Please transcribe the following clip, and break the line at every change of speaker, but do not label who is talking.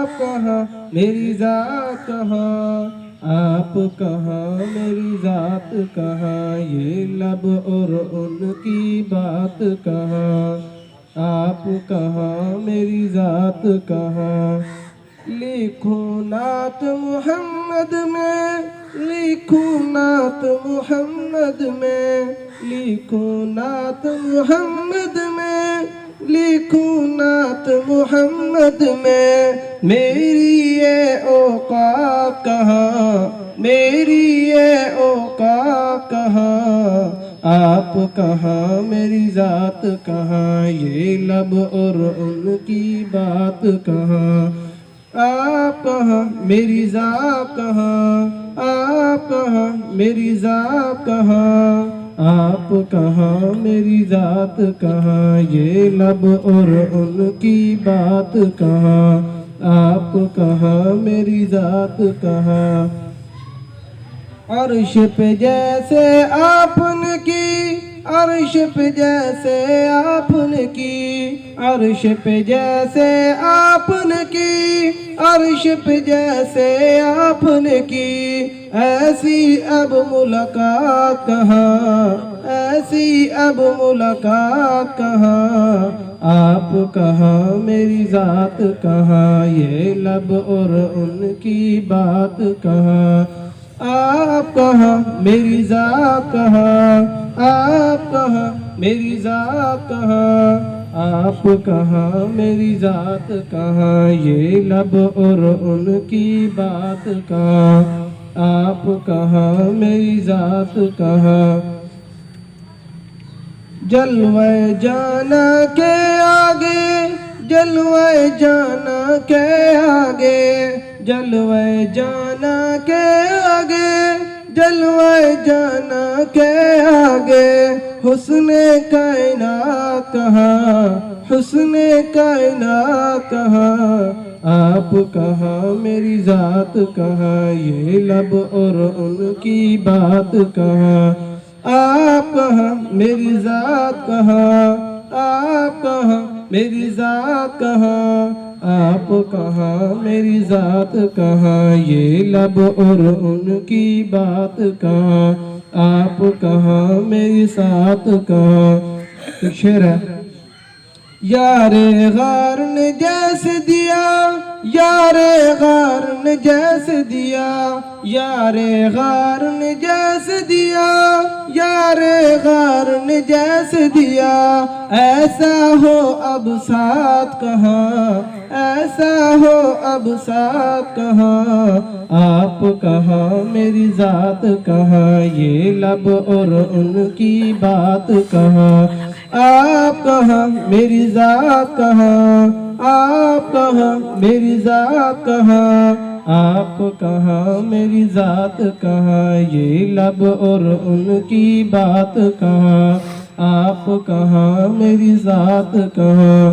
आप कहाँ मेरी जात कहाँ, आप कहाँ मेरी जात कहाँ, ये लब और उनकी बात कहाँ, आप कहाँ मेरी जात कहाँ। लिखो नात मोहम्मद में, लिखो नात मोहम्मद में, लिखो नात मोहम्मद में, लिखो नात मोहम्मद में। मेरी ये औकात कहाँ, मेरी ये औकात कहाँ, आप कहाँ मेरी जात कहाँ, ये लब और उनकी बात कहाँ, आप कहाँ मेरी जात कहाँ, आप कहाँ मेरी जात कहाँ, आप कहाँ मेरी जात कहाँ, ये लब और उनकी बात कहाँ, आप कहाँ मेरी जात कहाँ। अर्श पे जैसे आपने की, अर्श पे जैसे आपने की, अर्श पे जैसे आपने की, अर्श पे जैसे आपने की, ऐसी अब मुलाकात कहाँ, ऐसी अब मुलाकात कहाँ, आप कहाँ मेरी जात कहाँ, ये लब और उनकी बात कहाँ, आप कहाँ मेरी जात कहाँ, आप कहाँ मेरी जात कहाँ, आप कहाँ मेरी जात कहाँ, ये लब और उनकी बात कहाँ, आप कहाँ मेरी जात कहाँ। जलवे जाना के आगे, जलवे जाना के आगे, जलवे जाना के आगे, जलवे जाना के आगे, हुस्ने कायनात कहाँ, हुस्ने कायनात कहाँ, आप कहाँ मेरी जात कहाँ, ये लब और उनकी बात कहाँ, आप कहाँ मेरी जात कहाँ, आप कहाँ मेरी जात कहाँ, आप कहाँ मेरी जात कहाँ, ये लब और उनकी बात कहाँ, आप कहाँ मेरी साथ कहाँ। शेर है। यारे गार ने जैसे दिया, यारे गार ने जैसे दिया, यारे गार ने जैसे दिया, यारे गार ने जैसे दिया, ऐसा हो अब साथ कहाँ, ऐसा हो अब साथ कहाँ, आप कहाँ मेरी जात कहाँ, ये लब और उनकी बात कहाँ, आप कहाँ मेरी जात कहाँ, आप कहाँ मेरी जात कहाँ, आप कहाँ मेरी जात कहाँ, ये लब और उनकी बात कहाँ, आप कहाँ मेरी जात कहाँ।